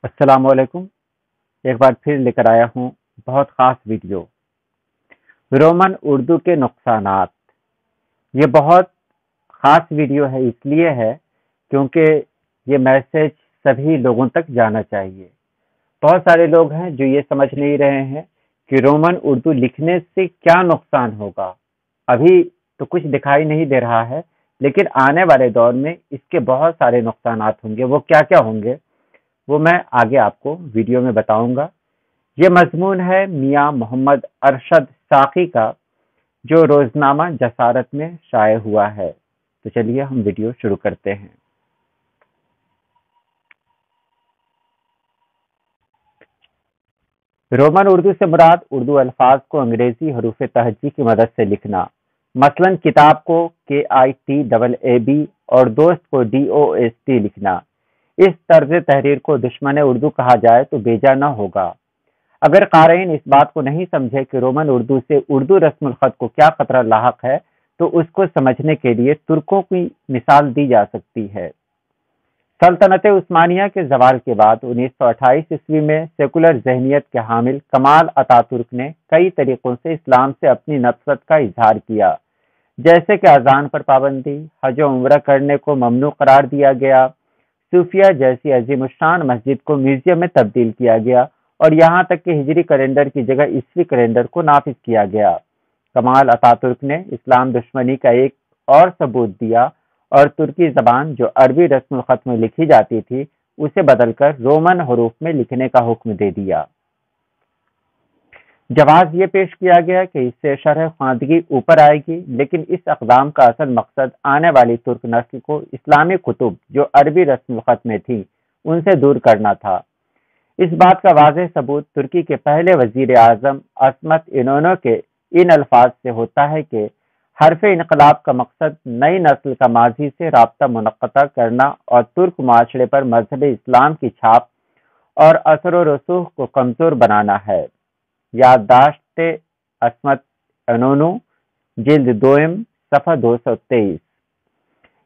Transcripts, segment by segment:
अस्सलाम वालेकुम। एक बार फिर लेकर आया हूँ बहुत ख़ास वीडियो। रोमन उर्दू के नुकसानात। ये बहुत ख़ास वीडियो है, इसलिए है क्योंकि ये मैसेज सभी लोगों तक जाना चाहिए। बहुत सारे लोग हैं जो ये समझ नहीं रहे हैं कि रोमन उर्दू लिखने से क्या नुकसान होगा। अभी तो कुछ दिखाई नहीं दे रहा है, लेकिन आने वाले दौर में इसके बहुत सारे नुकसानात होंगे। वो क्या क्या होंगे वो मैं आगे आपको वीडियो में बताऊंगा। ये मजमून है मियां मोहम्मद अरशद साकी का, जो रोजनामा जसारत में शाये हुआ है। तो चलिए हम वीडियो शुरू करते हैं। रोमन उर्दू से मुराद उर्दू अल्फाज को अंग्रेजी हरूफ तहज्जी की मदद से लिखना। मसलन किताब को KITAAB और दोस्त को DOST लिखना। इस तर्ज तहरीर को दुश्मन उर्दू कहा जाए तो बेजा न होगा। अगर क़ारीन इस बात को नहीं समझे कि रोमन उर्दू से उर्दू रस्मुल ख़त को क्या खतरा लाहक है, तो उसको समझने के लिए तुर्कों की मिसाल दी जा सकती है। सल्तनत उस्मानिया के ज़वाल के बाद 1928 ईस्वी में सेकुलर जहनियत के हामिल कमाल अतातुर्क ने कई तरीक़ों से इस्लाम से अपनी नफरत का इजहार किया, जैसे कि अजान पर पाबंदी, हज उम्रा करने को ममनू करार दिया गया, सूफिया जैसी अजीमुशान मस्जिद को म्यूजियम में तब्दील किया गया और यहाँ तक कि हिजरी कैलेंडर की जगह ईस्वी कैलेंडर को नाफिज किया गया। कमाल अतातुर्क ने इस्लाम दुश्मनी का एक और सबूत दिया और तुर्की जबान जो अरबी रस्मुल खत में लिखी जाती थी उसे बदलकर रोमन हरूफ में लिखने का हुक्म दे दिया। जवाब ये पेश किया गया कि इससे शरह ख्वानदगी ऊपर आएगी, लेकिन इस अक़दाम का असल मकसद आने वाली तुर्क नस्ल को इस्लामी कुतुब जो अरबी रस्मुल खत में थी उनसे दूर करना था। इस बात का वाज़ेह सबूत तुर्की के पहले वजीर आज़म असमत इनोनो के इन अल्फाज से होता है कि हरफ इनकलाब का मकसद नई नस्ल का माजी से राब्ता मुनक़्क़ता करना और तुर्क माशरे पर मजहब इस्लाम की छाप और असर व रसूख को कमज़ोर बनाना है। याददाश्त असमत इनोनो, जिल्द 2 सफ़ा 223।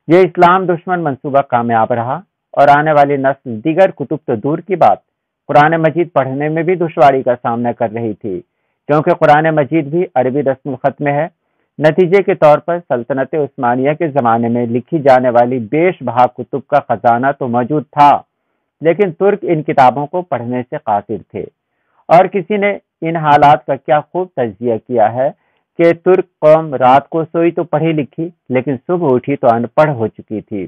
ये इस्लाम दुश्मन मंसूबा कामयाब रहा और आने वाली नस्ल दीगर कुतुब तो दूर की बात, कुरान मजीद पढ़ने में भी दुश्वारी का सामना कर रही थी, क्योंकि कुरान मजीद भी अरबी रस्मुल खत में है। नतीजे के तौर पर सल्तनत उस्मानिया के ज़माने में लिखी जाने वाली बेशबहा कुतुब का खजाना तो मौजूद था, लेकिन तुर्क इन किताबों को पढ़ने से कासिर थे। और किसी ने इन हालात का क्या खूब तज्जिया किया है कि तुर्क कौम रात को सोई तो पढ़ी लिखी, लेकिन सुबह उठी तो अनपढ़ हो चुकी थी,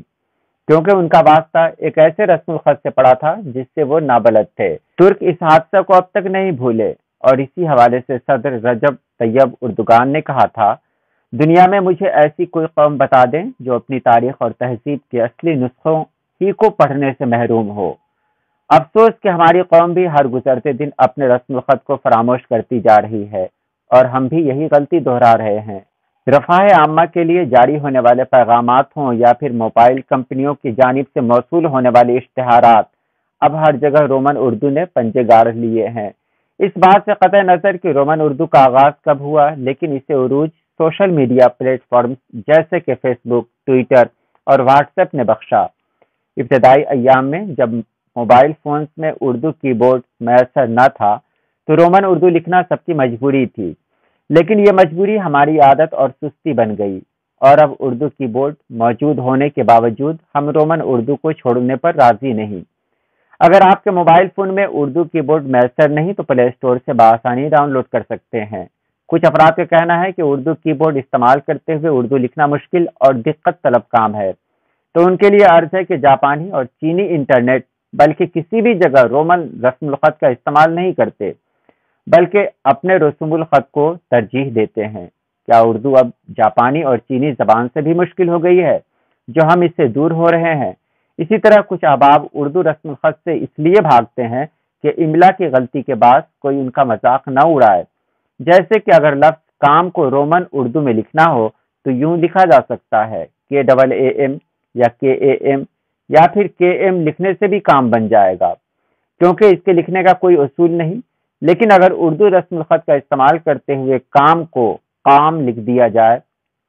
क्योंकि उनका वास्ता एक ऐसे रस्मुल खत से पड़ा था जिससे वो नाबलद थे। तुर्क इस हादसा को अब तक नहीं भूले और इसी हवाले से सदर रजब तैयब उर्दुगान ने कहा था, दुनिया में मुझे ऐसी कोई कौम बता दें जो अपनी तारीख और तहजीब के असली नुस्खों ही को पढ़ने से महरूम हो। अफसोस कि हमारी कौम भी हर गुजरते दिन अपने रस्मुल खत को फरामोश करती जा रही है और हम भी यही गलती दोहरा रहे हैं। रफ़ाह आम्मा के लिए जारी होने वाले पैगामात हों या फिर मोबाइल कंपनियों की जानिब से मौसूल होने वाले इश्तिहारात, अब हर जगह रोमन उर्दू ने पंजे गाड़ लिए हैं। इस बात से कतई नज़र कि रोमन उर्दू का आगाज़ कब हुआ, लेकिन इसे उरूज सोशल मीडिया प्लेटफॉर्म जैसे कि फेसबुक, ट्विटर और व्हाट्सएप ने बख्शा। इब्तदाई अय्याम में जब मोबाइल फोन्स में उर्दू कीबोर्ड मैसर न था, तो रोमन उर्दू लिखना सबकी मजबूरी थी, लेकिन ये मजबूरी हमारी आदत और सुस्ती बन गई और अब उर्दू कीबोर्ड मौजूद होने के बावजूद हम रोमन उर्दू को छोड़ने पर राजी नहीं। अगर आपके मोबाइल फोन में उर्दू कीबोर्ड मैसर नहीं तो प्ले स्टोर से बआसानी डाउनलोड कर सकते हैं। कुछ अफराद का कहना है कि उर्दू कीबोर्ड इस्तेमाल करते हुए उर्दू लिखना मुश्किल और दिक्कत तलब काम है, तो उनके लिए अर्ज है कि जापानी और चीनी इंटरनेट बल्कि किसी भी जगह रोमन रस्मुल खत का इस्तेमाल नहीं करते, बल्कि अपने रस्मुल खत को तरजीह देते हैं। क्या उर्दू अब जापानी और चीनी जबान से भी मुश्किल हो गई है, जो हम इससे दूर हो रहे हैं? इसी तरह कुछ अहबाब उर्दू रस्मुल खत से इसलिए भागते हैं कि इमला की गलती के बाद कोई उनका मजाक न उड़ाए। जैसे कि अगर लफ्ज काम को रोमन उर्दू में लिखना हो तो यूं लिखा जा सकता है KAAM या KAM, या फिर KM लिखने से भी काम बन जाएगा, क्योंकि इसके लिखने का कोई उसूल नहीं। लेकिन अगर उर्दू रस्मुल खत का इस्तेमाल करते हुए काम को काम लिख दिया जाए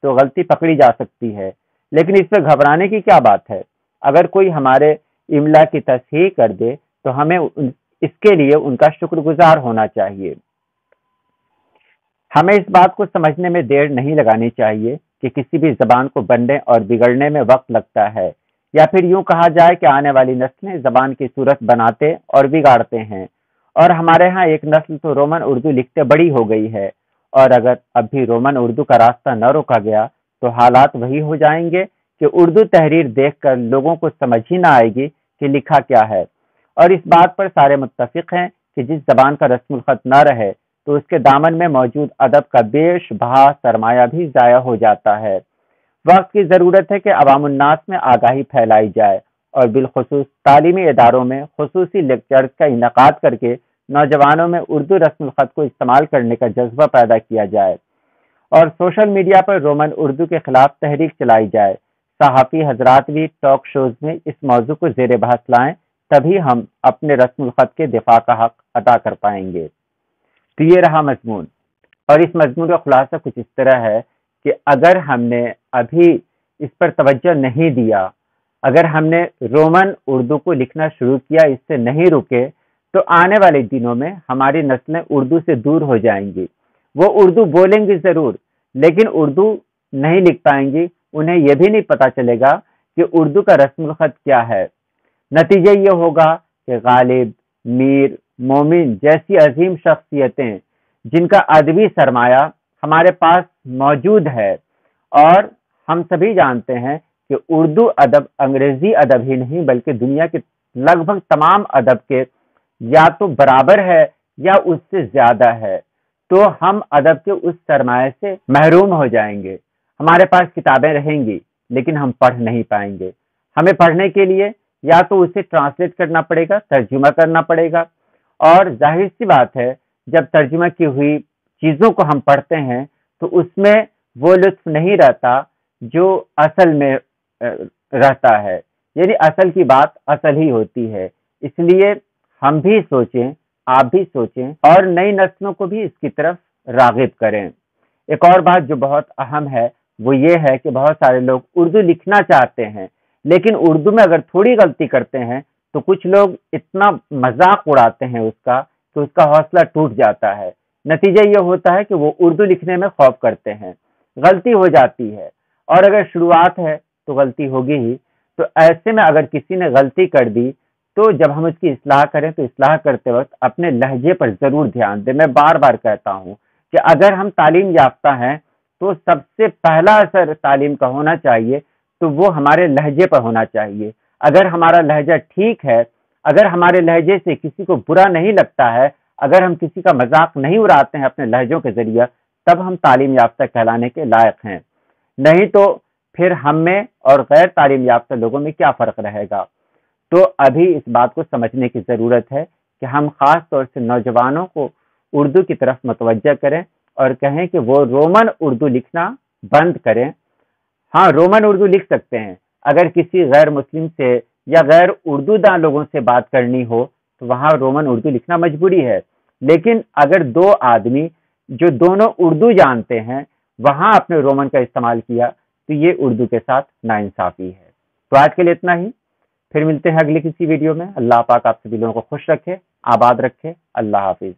तो गलती पकड़ी जा सकती है, लेकिन इसमें घबराने की क्या बात है। अगर कोई हमारे इमला की तस्हीह कर दे تو ہمیں اس کے لیے ان کا شکر گزار ہونا چاہیے۔ ہمیں اس بات کو سمجھنے میں دیر نہیں لگانی چاہیے کہ کسی بھی زبان کو بننے اور بگڑنے میں وقت لگتا ہے، یا پھر یوں کہا جائے کہ آنے والی نسلیں زبان کی صورت بناتے اور بگاڑتے ہیں، اور ہمارے ہاں ایک نسل تو رومن اردو لکھتے بڑی ہو گئی ہے، اور اگر اب بھی رومن اردو کا راستہ نہ روکا گیا تو حالات وہی ہو جائیں گے کہ اردو تحریر دیکھ کر لوگوں کو سمجھ ہی نہ آئے گی کہ لکھا کیا ہے۔ اور اس بات پر سارے متفق ہیں کہ جس زبان کا رسم الخط نہ رہے تو اس کے دامن میں موجود ادب کا بیش بہا سرمایہ بھی ضائع ہو جاتا ہے۔ وقت کی ضرورت ہے کہ عوام الناس میں آگاہی پھیلائی جائے، اور بالخصوص تعلیمی اداروں میں خصوصی لیکچرز کا انعقاد کر کے نوجوانوں میں اردو رسم الخط کو استعمال کرنے کا جذبہ پیدا کیا جائے، اور سوشل میڈیا پر رومن اردو کے خلاف تحریک چلائی جائے۔ صحافی حضرات بھی ٹاک شوز میں اس موضوع کو زیر بحث لائیں، تبھی ہم اپنے رسم الخط کے دفاع کا حق ادا کر پائیں گے۔ تو یہ رہا مضمون، اور اس مضمون کا خلاصہ کچھ اس طرح ہے کہ اگر ہم نے ابھی اس پر توجہ نہیں دیا، اگر ہم نے رومن اردو کو لکھنا شروع کیا، اس سے نہیں رکے، تو آنے والے دنوں میں ہماری نسلیں اردو سے دور ہو جائیں گی۔ وہ اردو بولیں گی ضرور، لیکن اردو نہیں لکھ پائیں گی۔ انہیں یہ بھی نہیں پتا چلے گا کہ اردو کا رسم الخط کیا ہے۔ نتیجہ یہ ہوگا کہ غالب، میر، مومن جیسی عظیم شخصیتیں جن کا ادبی سرمایہ ہمارے پاس موجود ہے، اور ہم سبھی جانتے ہیں کہ اردو ادب انگریزی ادب ہی نہیں بلکہ دنیا کے لگ بھگ تمام ادب کے یا تو برابر ہے یا اس سے زیادہ ہے، تو ہم ادب کے اس سرمایہ سے محروم ہو جائیں گے۔ ہمارے پاس کتابیں رہیں گی لیکن ہم پڑھ نہیں پائیں گے۔ ہمیں پڑھنے کے لیے یا تو اسے ٹرانسلیٹ کرنا پڑے گا، ترجمہ کرنا پڑے گا، اور ظاہر سی بات ہے جب ترجمہ کی ہوئی چیزوں کو ہم پڑھتے ہیں تو اس میں وہ لطف نہیں رہتا جو اصل میں رہتا ہے، یعنی اصل کی بات اصل ہی ہوتی ہے۔ اس لیے ہم بھی سوچیں، آپ بھی سوچیں، اور نئی نسلوں کو بھی اس کی طرف راغب کریں۔ ایک اور بات جو بہت اہم ہے وہ یہ ہے کہ بہت سارے لوگ اردو لکھنا چاہتے ہیں، لیکن اردو میں اگر تھوڑی غلطی کرتے ہیں تو کچھ لوگ اتنا مذاق اڑاتے ہیں اس کا کہ اس کا حوصلہ ٹوٹ جاتا ہے۔ نتیجہ یہ ہوتا ہے کہ وہ اردو لکھنے میں خوف کرتے ہیں، غلطی ہو جاتی ہے، اور اگر شروعات ہے تو غلطی ہوگی ہی۔ تو ایسے میں اگر کسی نے غلطی کر دی تو جب ہم اس کی اصلاح کریں تو اصلاح کرتے وقت اپنے لہجے پر ضرور دھیان دیں۔ میں بار بار کہتا ہوں کہ اگر ہم تعلیم یافتہ ہیں تو سب سے پہلا اثر تعلیم کا ہونا چاہیے تو وہ ہمارے لہجے پر ہونا چاہیے۔ اگر ہمارا لہجہ ٹھیک ہے، اگر ہمارے لہجے سے کسی کو برا نہیں لگتا ہے، اگر ہم کسی کا مذاق نہیں اڑاتے ہیں اپنے لہجوں کے ذریعہ، تب ہم تعلیم یافتہ کہلانے کے لائق ہیں۔ نہیں تو پھر ہم میں اور غیر تعلیم یافتہ لوگوں میں کیا فرق رہے گا؟ تو ابھی اس بات کو سمجھنے کی ضرورت ہے کہ ہم خاص طور سے نوجوانوں کو اردو کی طرف متوجہ کریں اور کہیں کہ وہ رومن اردو لکھنا بند کریں۔ ہاں، رومن اردو لکھ سکتے ہیں۔ اگر کسی غیر مسلم سے یا غیر اردو داں لوگوں سے بات کرنی ہو تو وہاں رومن اردو لکھنا مجبوری ہے، لیکن اگر دو آدمی جو دونوں اردو جانتے ہیں وہاں اپنے رومن کا استعمال کیا تو یہ اردو کے ساتھ ناانصافی ہے۔ تو آج کے لیے اتنا ہی، پھر ملتے ہیں اگلی کسی ویڈیو میں۔ اللہ پاک آپ سبھی لوگوں کو خوش رکھے، آباد رکھے۔ اللہ حافظ۔